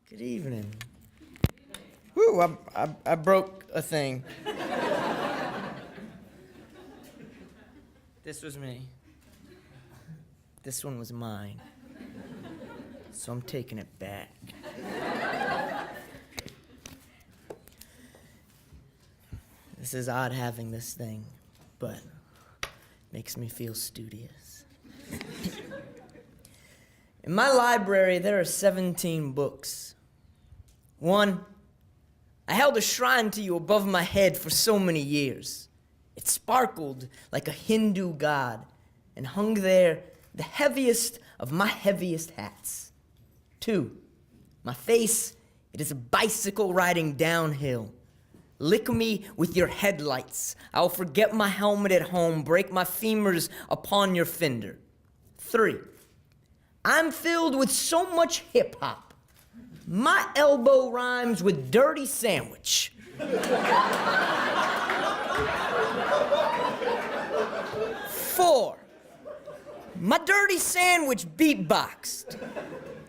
Good evening. Woo, I broke a thing. This was me. This one was mine. So I'm taking it back. This is odd having this thing, but makes me feel studious. In my library, there are 17 books. One, I held a shrine to you above my head for so many years. It sparkled like a Hindu god and hung there the heaviest of my heaviest hats. Two, my face, it is a bicycle riding downhill. Lick me with your headlights. I'll forget my helmet at home, break my femurs upon your fender. Three, I'm filled with so much hip-hop. My elbow rhymes with dirty sandwich. Four, my dirty sandwich beatboxed.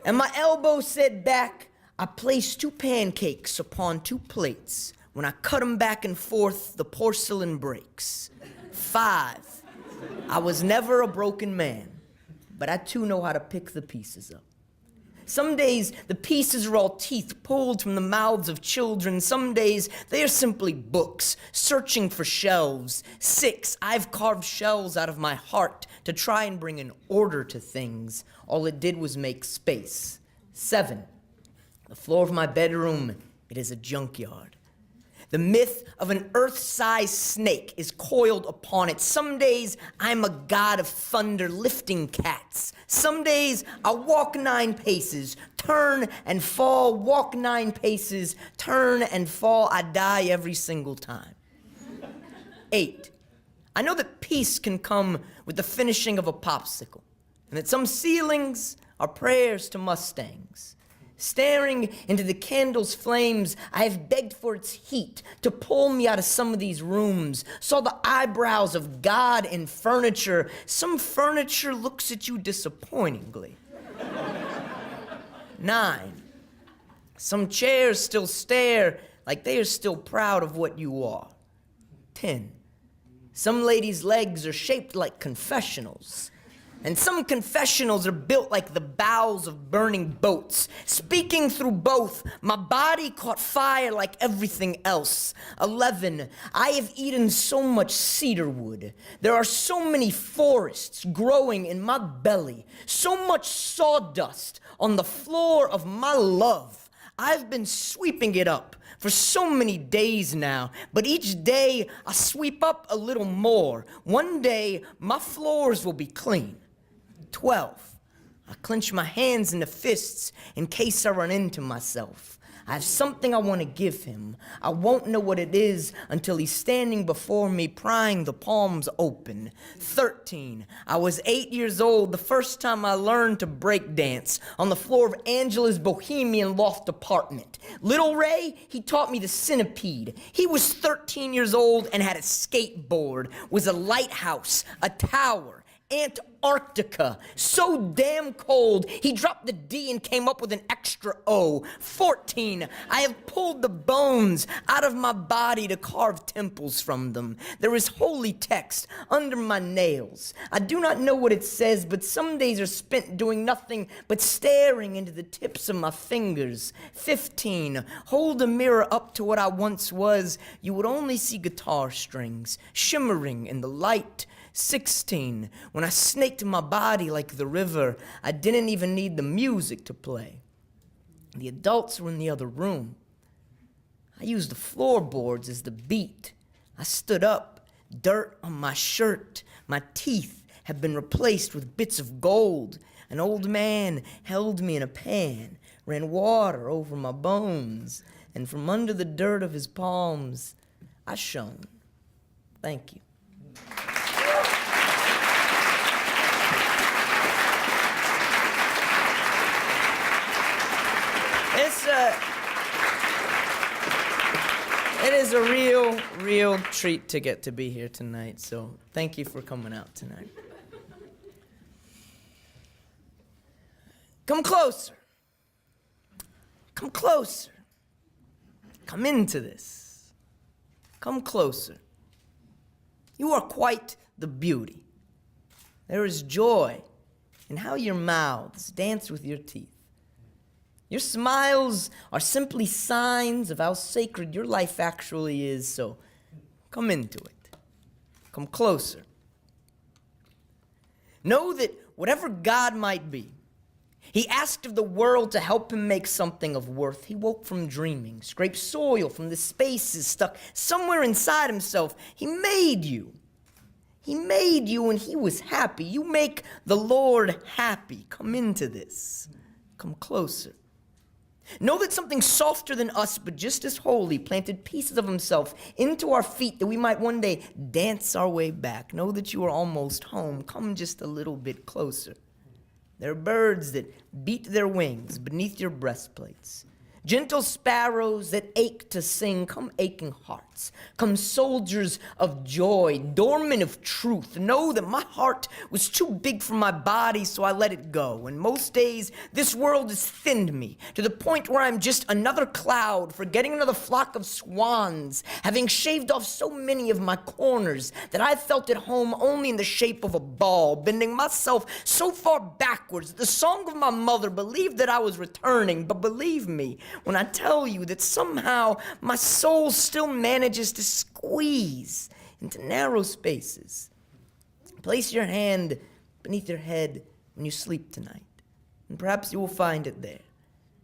And my elbow said back, I placed 2 pancakes upon 2 plates. When I cut them back and forth, the porcelain breaks. 5, I was never a broken man, but I too know how to pick the pieces up. Some days, the pieces are all teeth pulled from the mouths of children. Some days, they are simply books, searching for shelves. 6, I've carved shells out of my heart to try and bring an order to things. All it did was make space. 7, the floor of my bedroom, it is a junkyard. The myth of an earth-sized snake is coiled upon it. Some days, I'm a god of thunder lifting cats. Some days, I walk 9 paces, turn and fall, walk 9 paces, turn and fall. I die every single time. 8, I know that peace can come with the finishing of a popsicle, and that some ceilings are prayers to Mustangs. Staring into the candle's flames, I have begged for its heat to pull me out of some of these rooms. Saw the eyebrows of God in furniture. Some furniture looks at you disappointingly. 9, some chairs still stare like they are still proud of what you are. 10, some ladies' legs are shaped like confessionals. And some confessionals are built like the bows of burning boats. Speaking through both, my body caught fire like everything else. 11, I have eaten so much cedar wood. There are so many forests growing in my belly. So much sawdust on the floor of my love. I've been sweeping it up for so many days now, but each day I sweep up a little more. One day, my floors will be clean. 12, I clench my hands into fists in case I run into myself. I have something I want to give him. I won't know what it is until he's standing before me, prying the palms open. 13, I was 8 years old the first time I learned to break dance on the floor of Angela's bohemian loft apartment. Little Ray, he taught me the centipede. He was 13 years old and had a skateboard, was a lighthouse, a tower, Antarctica, so damn cold, he dropped the D and came up with an extra O. 14, I have pulled the bones out of my body to carve temples from them. There is holy text under my nails. I do not know what it says, but some days are spent doing nothing but staring into the tips of my fingers. 15, hold a mirror up to what I once was. You would only see guitar strings shimmering in the light. 16, when I snaked my body like the river, I didn't even need the music to play. The adults were in the other room. I used the floorboards as the beat. I stood up, dirt on my shirt. My teeth had been replaced with bits of gold. An old man held me in a pan, ran water over my bones, and from under the dirt of his palms, I shone. Thank you. It is a real treat to get to be here tonight, so thank you for coming out tonight. Come closer. Come closer. Come into this. Come closer. You are quite the beauty. There is joy in how your mouths dance with your teeth. Your smiles are simply signs of how sacred your life actually is, so come into it. Come closer. Know that whatever God might be, he asked of the world to help him make something of worth. He woke from dreaming, scraped soil from the spaces stuck somewhere inside himself. He made you. He made you and he was happy. You make the Lord happy. Come into this. Come closer. Know that something softer than us, but just as holy, planted pieces of himself into our feet that we might one day dance our way back. Know that you are almost home. Come just a little bit closer. There are birds that beat their wings beneath your breastplates. Gentle sparrows that ache to sing. Come aching hearts. Come soldiers of joy, doormen of truth. Know that my heart was too big for my body, so I let it go. And most days, this world has thinned me to the point where I'm just another cloud, forgetting another flock of swans, having shaved off so many of my corners that I felt at home only in the shape of a ball, bending myself so far backwards that the song of my mother believed that I was returning. But believe me, when I tell you that somehow my soul still manages to squeeze into narrow spaces. Place your hand beneath your head when you sleep tonight, and perhaps you will find it there,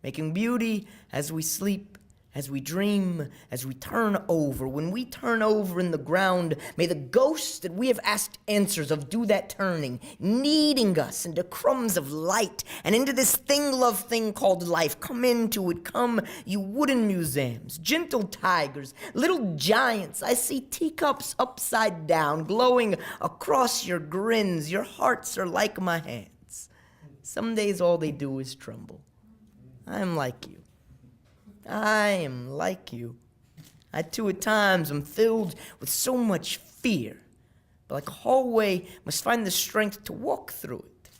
making beauty as we sleep, as we dream, as we turn over. When we turn over in the ground, may the ghosts that we have asked answers of do that turning, kneading us into crumbs of light and into this thing-love thing called life. Come into it, come, you wooden museums, gentle tigers, little giants. I see teacups upside down, glowing across your grins. Your hearts are like my hands. Some days all they do is tremble. I am like you. I am like you. I too at times am filled with so much fear, but like a hallway must find the strength to walk through it.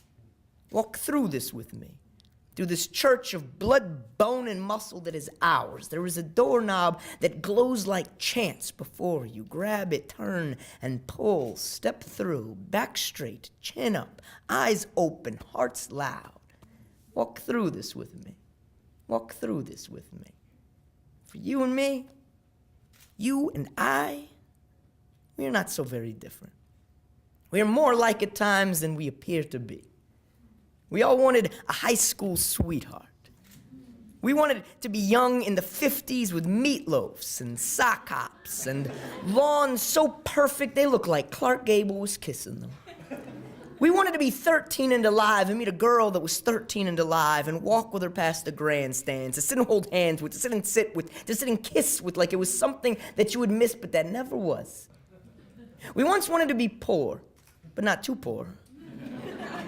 Walk through this with me, through this church of blood, bone, and muscle that is ours. There is a doorknob that glows like chance before you. Grab it, turn, and pull. Step through, back straight, chin up, eyes open, hearts loud. Walk through this with me. Walk through this with me. For you and me, you and I, we are not so very different. We are more alike at times than we appear to be. We all wanted a high school sweetheart. We wanted to be young in the 50s with meatloafs and sock hops and lawns so perfect they looked like Clark Gable was kissing them. We wanted to be 13 and alive and meet a girl that was 13 and alive and walk with her past the grandstands, to sit and hold hands with, to sit and sit with, to sit and kiss with like it was something that you would miss, but that never was. We once wanted to be poor, but not too poor.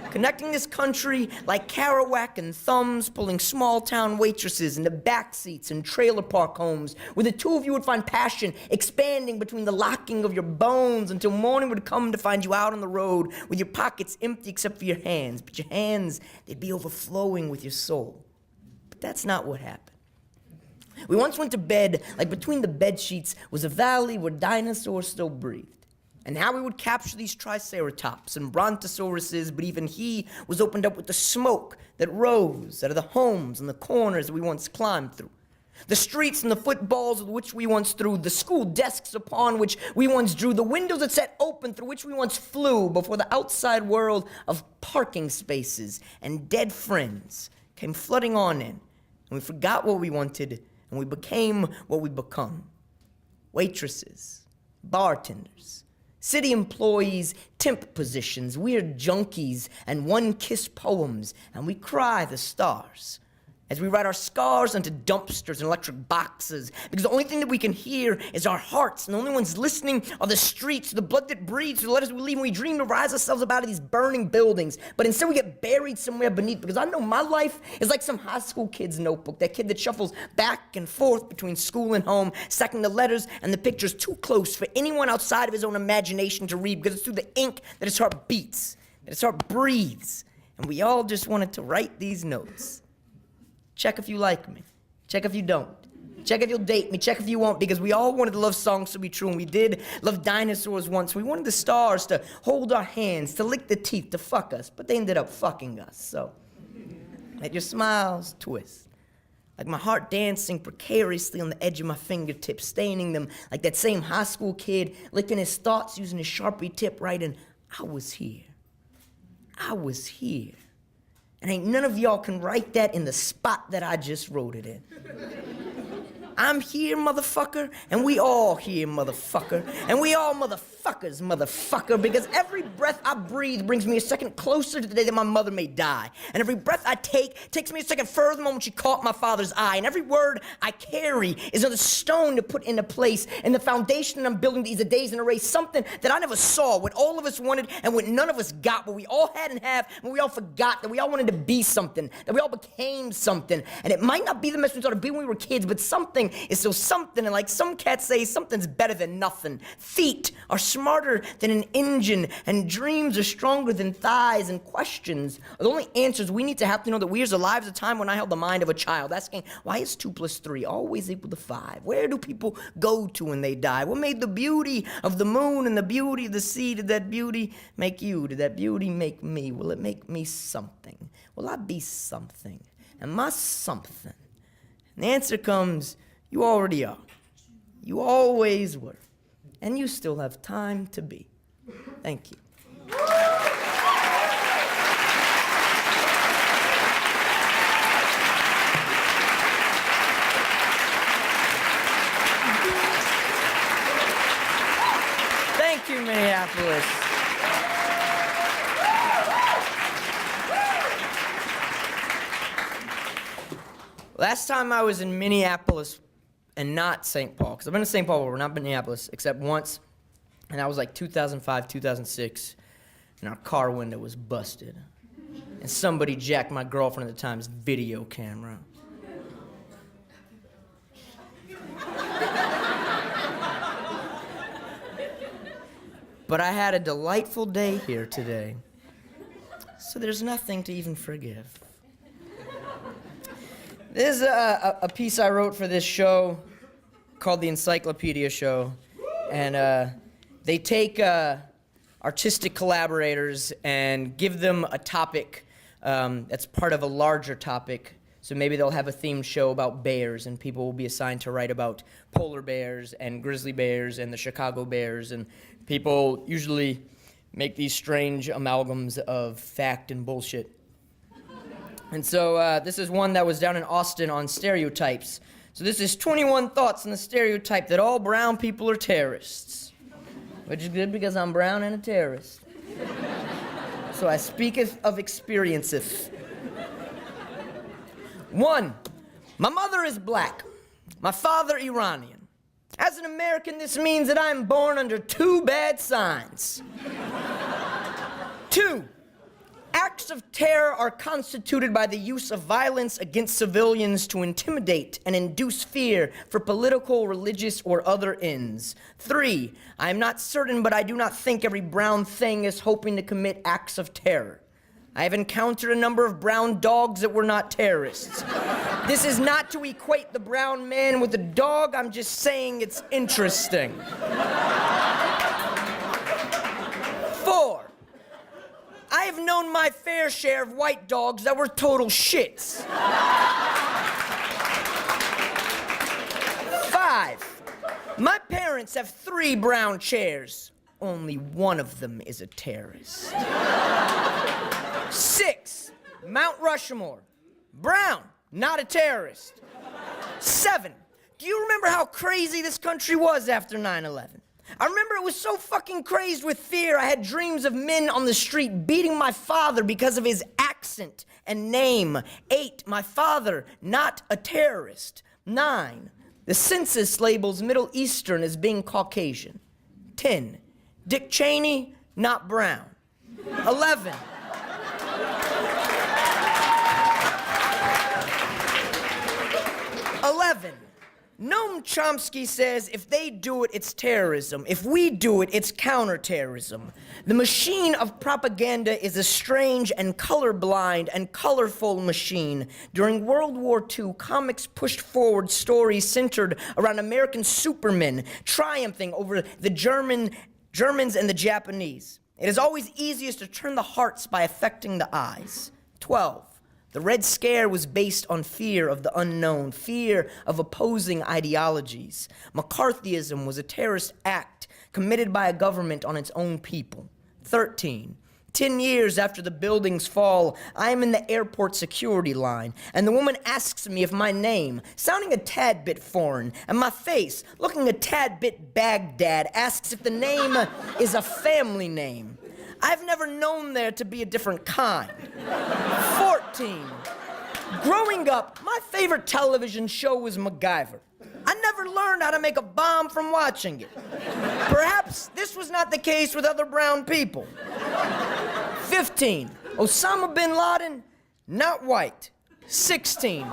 Connecting this country like Kerouac and thumbs, pulling small-town waitresses into back seats and trailer park homes, where the two of you would find passion expanding between the locking of your bones until morning would come to find you out on the road with your pockets empty except for your hands. But your hands, they'd be overflowing with your soul. But that's not what happened. We once went to bed like between the bed sheets was a valley where dinosaurs still breathed. And how we would capture these triceratops and brontosauruses, but even he was opened up with the smoke that rose out of the homes and the corners that we once climbed through. The streets and the footballs with which we once threw, the school desks upon which we once drew, the windows that sat open through which we once flew before the outside world of parking spaces and dead friends came flooding on in. And we forgot what we wanted, and we became what we become. Waitresses, bartenders, city employees, temp positions, weird junkies, and one-kiss poems, and we cry the stars as we write our scars onto dumpsters and electric boxes, because the only thing that we can hear is our hearts, and the only ones listening are the streets, the blood that breathes, the letters we leave, and we dream to rise ourselves up out of these burning buildings, but instead we get buried somewhere beneath, because I know my life is like some high school kid's notebook, that kid that shuffles back and forth between school and home, stacking the letters and the pictures too close for anyone outside of his own imagination to read, because it's through the ink that his heart beats, that his heart breathes, and we all just wanted to write these notes. Check if you like me. Check if you don't. Check if you'll date me. Check if you won't, because we all wanted the love songs to be true, and we did love dinosaurs once. We wanted the stars to hold our hands, to lick the teeth, to fuck us, but they ended up fucking us. So let your smiles twist. Like my heart dancing precariously on the edge of my fingertips, staining them like that same high school kid licking his thoughts using his Sharpie tip, writing, I was here. I was here. And ain't none of y'all can write that in the spot that I just wrote it in. I'm here, motherfucker, and we all here, motherfucker, and we all motherfuckers, motherfucker, because every breath I breathe brings me a second closer to the day that my mother may die, and every breath I take takes me a second further the moment she caught my father's eye, and every word I carry is another stone to put into place, and the foundation I'm building these are days in a race, something that I never saw, what all of us wanted and what none of us got, what we all had and have, and we all forgot, that we all wanted to be something, that we all became something, and it might not be the mess we thought to be when we were kids, but something is still something, and like some cats say, something's better than nothing. Feet are smarter than an engine, and dreams are stronger than thighs, and questions are the only answers we need to have to know that we are alive at a time when I held the mind of a child, asking, why is 2 + 3 always equal to 5? Where do people go to when they die? What made the beauty of the moon and the beauty of the sea? Did that beauty make you? Did that beauty make me? Will it make me something? Will I be something? Am I something? And the answer comes, you already are. You always were. And you still have time to be. Thank you. Thank you, Minneapolis. Last time I was in Minneapolis, and not St. Paul, because I've been to St. Paul, but not Minneapolis, except once, and that was like 2005, 2006, and our car window was busted, and somebody jacked my girlfriend at the time's video camera. But I had a delightful day here today, so there's nothing to even forgive. This is a piece I wrote for this show called The Encyclopedia Show, and they take artistic collaborators and give them a topic that's part of a larger topic. So maybe they'll have a themed show about bears, and people will be assigned to write about polar bears and grizzly bears and the Chicago Bears, and people usually make these strange amalgams of fact and bullshit. And so this is one that was down in Austin on stereotypes. So this is 21 thoughts on the stereotype that all brown people are terrorists. Which is good because I'm brown and a terrorist. So I speaketh of experiences. 1, my mother is black. My father Iranian. As an American, this means that I am born under 2 bad signs. 2, acts of terror are constituted by the use of violence against civilians to intimidate and induce fear for political, religious, or other ends. 3, I am not certain, but I do not think every brown thing is hoping to commit acts of terror. I have encountered a number of brown dogs that were not terrorists. This is not to equate the brown man with the dog, I'm just saying it's interesting. 4, I have known my fair share of white dogs that were total shits. 5, my parents have 3 brown chairs. Only one of them is a terrorist. 6, Mount Rushmore. Brown, not a terrorist. 7, do you remember how crazy this country was after 9/11? I remember it was so fucking crazed with fear, I had dreams of men on the street beating my father because of his accent and name. 8, my father, not a terrorist. 9, the census labels Middle Eastern as being Caucasian. 10, Dick Cheney, not brown. 11, Noam Chomsky says if they do it, it's terrorism. If we do it, it's counterterrorism. The machine of propaganda is a strange and colorblind and colorful machine. During World War II, comics pushed forward stories centered around American supermen triumphing over the Germans and the Japanese. It is always easiest to turn the hearts by affecting the eyes. 12. The Red Scare was based on fear of the unknown, fear of opposing ideologies. McCarthyism was a terrorist act committed by a government on its own people. 13. 10 years after the building's fall, I am in the airport security line, and the woman asks me if my name, sounding a tad bit foreign, and my face, looking a tad bit Baghdad, asks if the name is a family name. I've never known there to be a different kind. 14. Growing up, my favorite television show was MacGyver. I never learned how to make a bomb from watching it. Perhaps this was not the case with other brown people. 15. Osama bin Laden, not white. 16.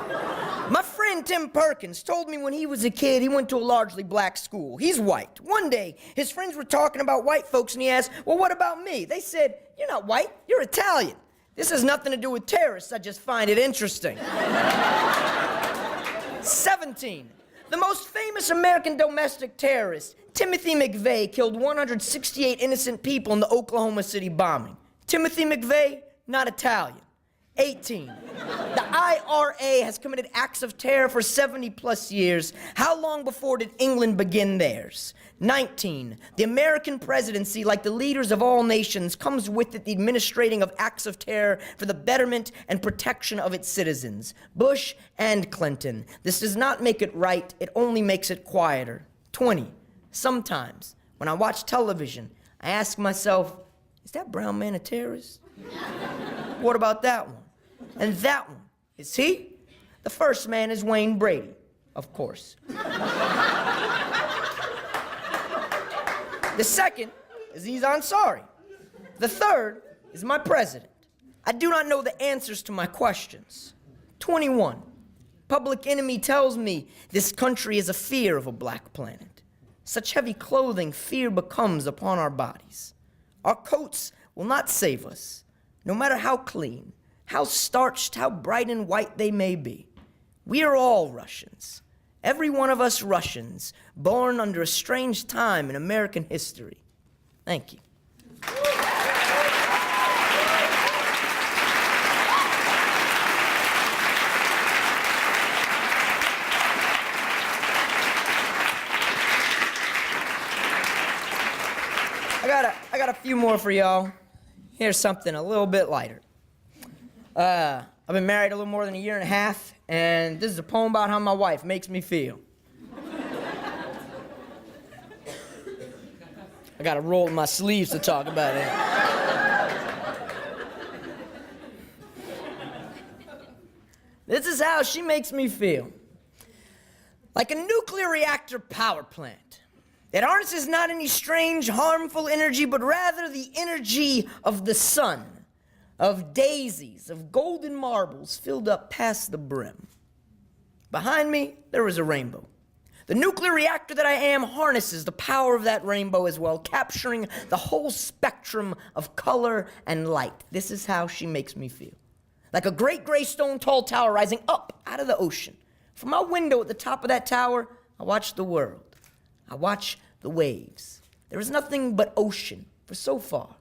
My friend Tim Perkins told me when he was a kid he went to a largely black school. He's white. One day, his friends were talking about white folks and he asked, well, what about me? They said, you're not white, you're Italian. This has nothing to do with terrorists, I just find it interesting. 17. The most famous American domestic terrorist, Timothy McVeigh, killed 168 innocent people in the Oklahoma City bombing. Timothy McVeigh, not Italian. 18. The IRA has committed acts of terror for 70 plus years. How long before did England begin theirs? 19. The American presidency, like the leaders of all nations, comes with it the administrating of acts of terror for the betterment and protection of its citizens. Bush and Clinton. This does not make it right, it only makes it quieter. 20. Sometimes, when I watch television, I ask myself, is that brown man a terrorist? What about that one? And that one, is he? The first man is Wayne Brady, of course. The second is Aziz Ansari. The third is my president. I do not know the answers to my questions. 21. Public Enemy tells me this country is a fear of a black planet. Such heavy clothing fear becomes upon our bodies. Our coats will not save us, no matter how clean, how starched, how bright and white they may be. We are all Russians. Every one of us Russians, born under a strange time in American history. Thank you. I got a few more for y'all. Here's something a little bit lighter. I've been married a little more than a year and a half, and this is a poem about how my wife makes me feel. I gotta roll in my sleeves to talk about it. This is how she makes me feel. Like a nuclear reactor power plant. It harnesses not any strange, harmful energy, but rather the energy of the sun, of daisies, of golden marbles filled up past the brim. Behind me, there is a rainbow. The nuclear reactor that I am harnesses the power of that rainbow as well, capturing the whole spectrum of color and light. This is how she makes me feel. Like a great gray stone tall tower rising up out of the ocean. From my window at the top of that tower, I watch the world. I watch the waves. There is nothing but ocean for so far.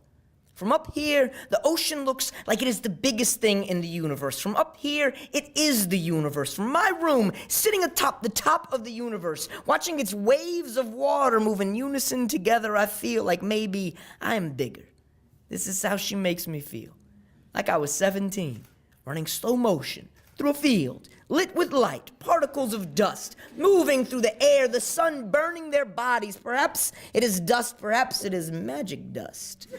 From up here, the ocean looks like it is the biggest thing in the universe. From up here, it is the universe. From my room, sitting atop the top of the universe, watching its waves of water move in unison together, I feel like maybe I am bigger. This is how she makes me feel. Like I was 17, running slow motion through a field, lit with light, particles of dust, moving through the air, the sun burning their bodies. Perhaps it is dust, perhaps it is magic dust.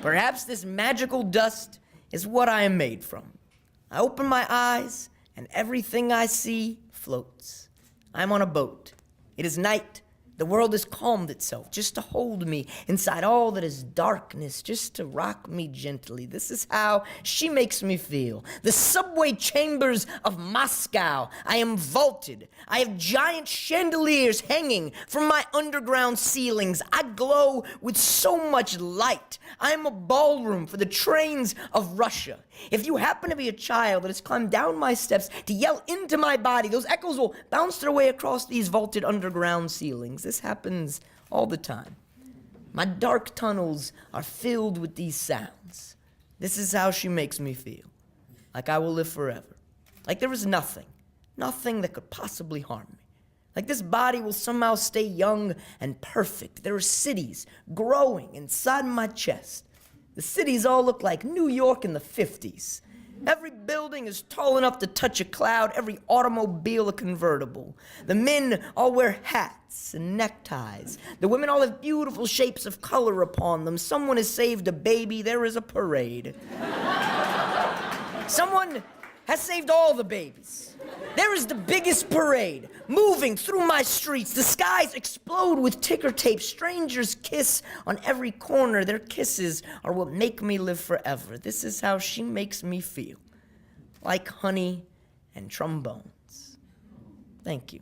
Perhaps this magical dust is what I am made from. I open my eyes, and everything I see floats. I'm on a boat. It is night, The world has calmed itself just to hold me inside all that is darkness, just to rock me gently. This is how she makes me feel. The subway chambers of Moscow. I am vaulted. I have giant chandeliers hanging from my underground ceilings. I glow with so much light. I am a ballroom for the trains of Russia. If you happen to be a child that has climbed down my steps to yell into my body, those echoes will bounce their way across these vaulted underground ceilings. This happens all the time. My dark tunnels are filled with these sounds. This is how she makes me feel. Like I will live forever. Like there is nothing that could possibly harm me. Like this body will somehow stay young and perfect. There are cities growing inside my chest. The cities all look like New York in the 50s. Every building is tall enough to touch a cloud, every automobile a convertible. The men all wear hats and neckties. The women all have beautiful shapes of color upon them. Someone has saved a baby, there is a parade. Someone has saved all the babies. There is the biggest parade moving through my streets. The skies explode with ticker tape. Strangers kiss on every corner. Their kisses are what make me live forever. This is how she makes me feel. Like honey and trombones. Thank you.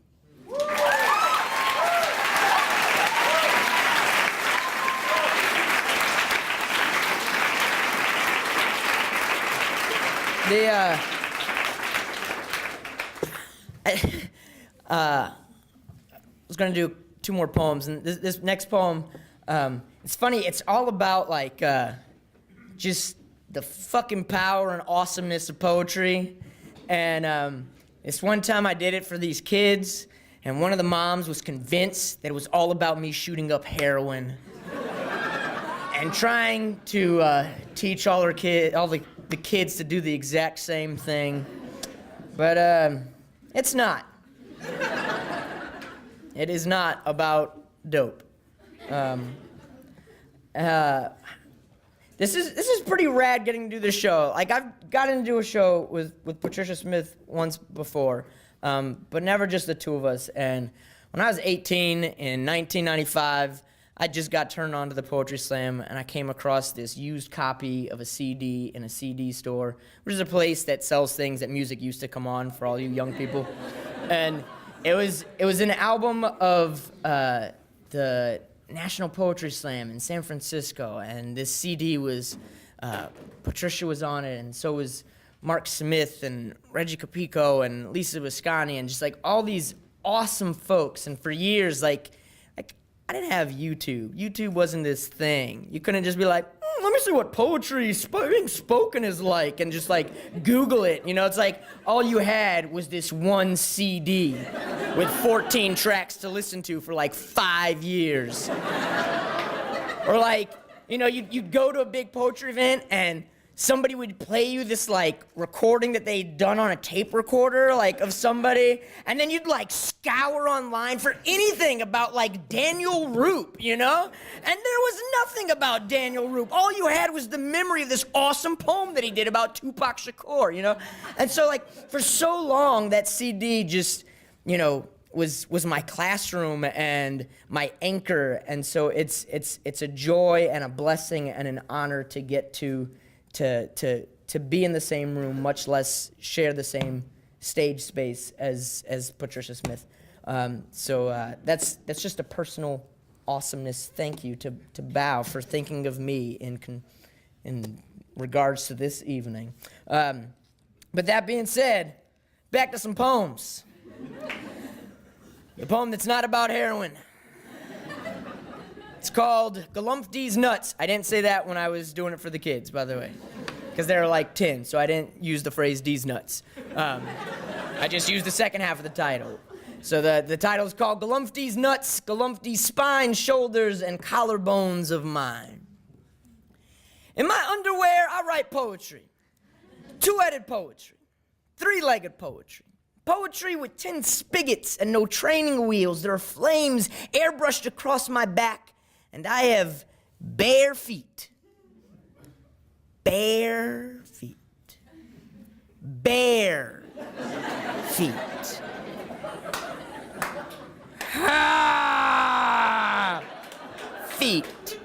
I was going to do 2 more poems, and this next poem, it's funny, it's all about, like, just the fucking power and awesomeness of poetry, and this one time I did it for these kids, and one of the moms was convinced that it was all about me shooting up heroin, and trying to teach all the kids to do the exact same thing, but it's not. It is not about dope. This is pretty rad getting to do this show. Like I've gotten to do a show with Patricia Smith once before, but never just the two of us. And when I was 18 in 1995, I just got turned on to the Poetry Slam, and I came across this used copy of a CD in a CD store, which is a place that sells things that music used to come on for all you young people. And it was an album of the National Poetry Slam in San Francisco, and this CD was, Patricia was on it, and so was Mark Smith and Reggie Capico and Lisa Viscani, and just like all these awesome folks. And for years, like I didn't have YouTube. YouTube wasn't this thing. You couldn't just be like, let me see what poetry being spoken is like, and just like Google it. You know, it's like all you had was this one CD with 14 tracks to listen to for like 5 years. Or like, you know, you'd go to a big poetry event and somebody would play you this like recording that they'd done on a tape recorder, like of somebody, and then you'd like scour online for anything about like Daniel Roop, you know? And there was nothing about Daniel Roop. All you had was the memory of this awesome poem that he did about Tupac Shakur, you know? And so like for so long that CD just, you know, was my classroom and my anchor. And so it's a joy and a blessing and an honor to get to be in the same room, much less share the same stage space as Patricia Smith. So that's just a personal awesomeness. Thank you to Bow for thinking of me in regards to this evening. But that being said, back to some poems. The poem that's not about heroin. It's called Galumphdy's Nuts. I didn't say that when I was doing it for the kids, by the way, because they were like 10, so I didn't use the phrase D's nuts. I just used the second half of the title. So the title is called Galumphdy's Nuts, Galumphdy's Spine, Shoulders, and Collarbones of Mine. In my underwear, I write poetry. 2-headed poetry. 3-legged poetry. Poetry with 10 spigots and no training wheels. There are flames airbrushed across my back, and I have bare feet. Bare feet. Bare feet. Ah! feet.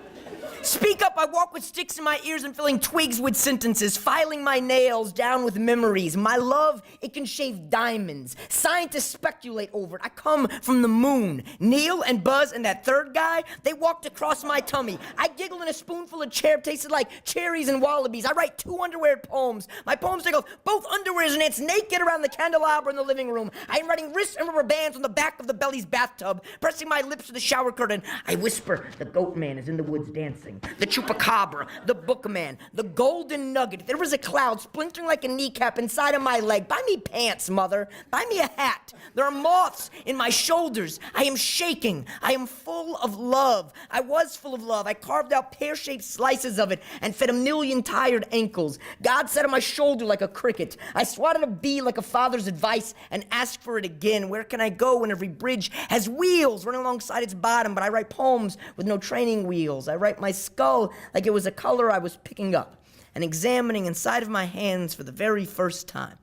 Speak up, I walk with sticks in my ears and filling twigs with sentences, filing my nails down with memories. My love, it can shave diamonds. Scientists speculate over it. I come from the moon. Neil and Buzz and that third guy, they walked across my tummy. I giggled and a spoonful of chair tasted like cherries and wallabies. I write 2 underwear poems. My poems take off both underwears and ants naked around the candelabra in the living room. I am writing wrist and rubber bands on the back of the belly's bathtub, pressing my lips to the shower curtain. I whisper, the goat man is in the woods dancing. The chupacabra, the bookman, the golden nugget. There was a cloud splintering like a kneecap inside of my leg. Buy me pants, mother. Buy me a hat. There are moths in my shoulders. I am shaking. I am full of love. I was full of love. I carved out pear-shaped slices of it and fed 1,000,000 tired ankles. God sat on my shoulder like a cricket. I swatted a bee like a father's advice and asked for it again. Where can I go when every bridge has wheels running alongside its bottom? But I write poems with no training wheels. I write my skull like it was a color I was picking up and examining inside of my hands for the very first time.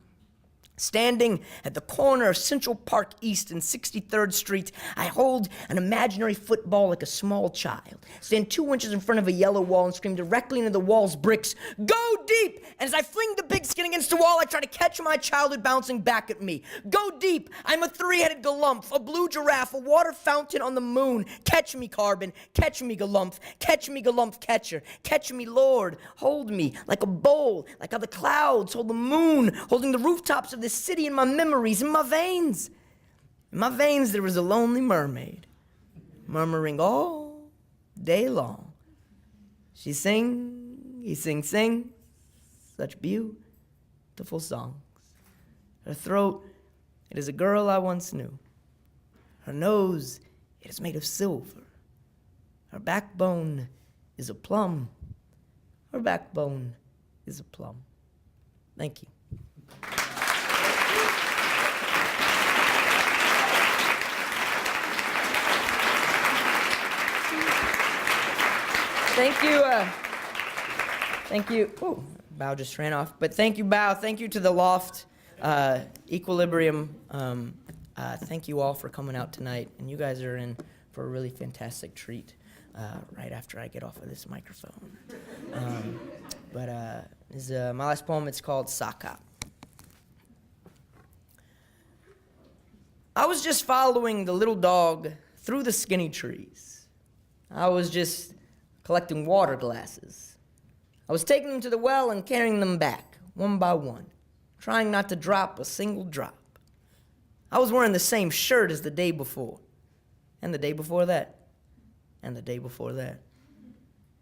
Standing at the corner of Central Park East and 63rd Street, I hold an imaginary football like a small child. Stand 2 inches in front of a yellow wall and scream directly into the wall's bricks, "Go deep!" And as I fling the big skin against the wall, I try to catch my childhood bouncing back at me. Go deep! I'm a 3-headed galumph, a blue giraffe, a water fountain on the moon. Catch me, carbon. Catch me, galumph. Catch me, galumph catcher. Catch me, Lord. Hold me like a bowl, like how the clouds hold the moon, holding the rooftops of the city in my memories, in my veins. In my veins there was a lonely mermaid, murmuring all day long. She sing, he sing, such beautiful songs. Her throat, it is a girl I once knew. Her nose, it is made of silver. Her backbone is a plum. Her backbone is a plum. Thank you. Thank you. Oh, Bow just ran off. But thank you, Bow. Thank you to the Loft, Equilibrium. Thank you all for coming out tonight. And you guys are in for a really fantastic treat right after I get off of this microphone. This is my last poem. It's called Saka. I was just following the little dog through the skinny trees. I was just collecting water glasses. I was taking them to the well and carrying them back, one by one, trying not to drop a single drop. I was wearing the same shirt as the day before, and the day before that, and the day before that,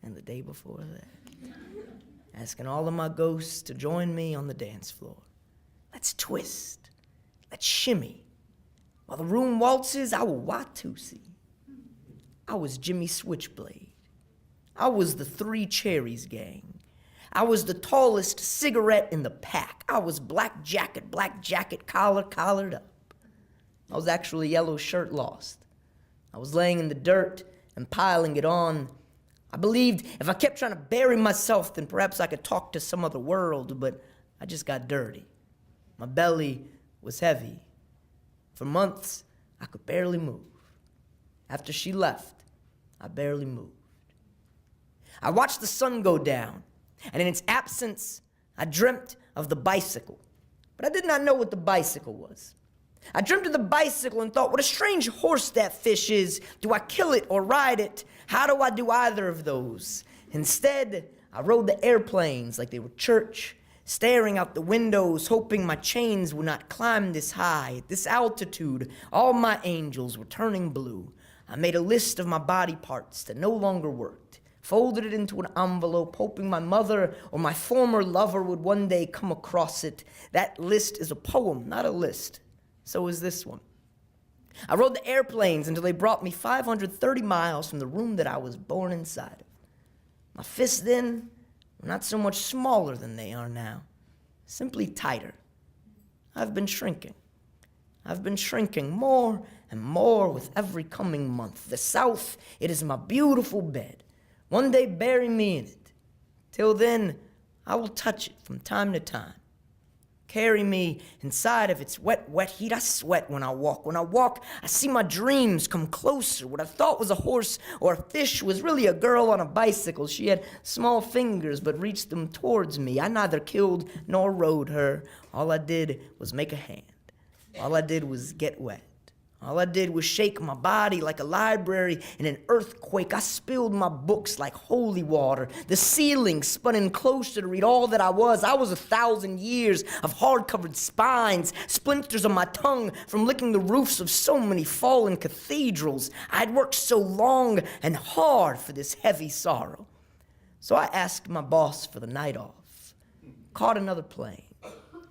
and the day before that. Asking all of my ghosts to join me on the dance floor. Let's twist, let's shimmy. While the room waltzes, I will Watusi. I was Jimmy Switchblade. I was the Three Cherries gang. I was the tallest cigarette in the pack. I was black jacket, collared up. I was actually yellow shirt lost. I was laying in the dirt and piling it on. I believed if I kept trying to bury myself, then perhaps I could talk to some other world, but I just got dirty. My belly was heavy. For months, I could barely move. After she left, I barely moved. I watched the sun go down, and in its absence, I dreamt of the bicycle. But I did not know what the bicycle was. I dreamt of the bicycle and thought, what a strange horse that fish is. Do I kill it or ride it? How do I do either of those? Instead, I rode the airplanes like they were church, staring out the windows, hoping my chains would not climb this high. At this altitude, all my angels were turning blue. I made a list of my body parts that no longer worked, folded it into an envelope, hoping my mother or my former lover would one day come across it. That list is a poem, not a list. So is this one. I rode the airplanes until they brought me 530 miles from the room that I was born inside of. My fists then were not so much smaller than they are now, simply tighter. I've been shrinking. I've been shrinking more and more with every coming month. The South, it is my beautiful bed. One day bury me in it. Till then, I will touch it from time to time. carry me inside of its wet, wet heat. I sweat when I walk. When I walk, I see my dreams come closer. What I thought was a horse or a fish was really a girl on a bicycle. She had small fingers but reached them towards me. I neither killed nor rode her. All I did was make a hand. All I did was get wet. All I did was shake my body like a library in an earthquake. I spilled my books like holy water. The ceiling spun in closer to read all that I was. I was 1,000 years of hard-covered spines, splinters on my tongue from licking the roofs of so many fallen cathedrals. I'd worked so long and hard for this heavy sorrow. So I asked my boss for the night off, caught another plane,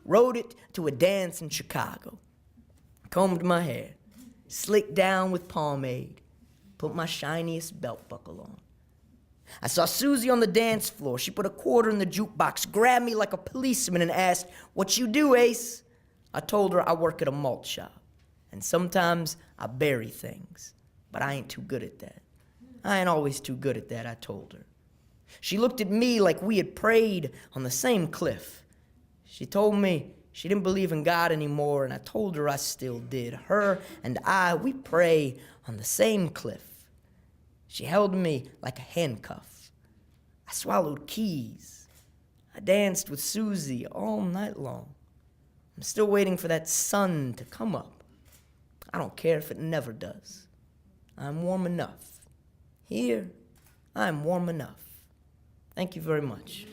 rode it to a dance in Chicago, combed my hair, slicked down with pomade, put my shiniest belt buckle on. I saw Susie on the dance floor. She put a quarter in the jukebox, grabbed me like a policeman and asked, "What you do, Ace?" I told her I work at a malt shop, and sometimes I bury things, but I ain't too good at that. I ain't always too good at that, I told her. She looked at me like we had prayed on the same cliff. She told me she didn't believe in God anymore, and I told her I still did. Her and I, we pray on the same cliff. She held me like a handcuff. I swallowed keys. I danced with Susie all night long. I'm still waiting for that sun to come up. I don't care if it never does. I'm warm enough. Here, I'm warm enough. Thank you very much.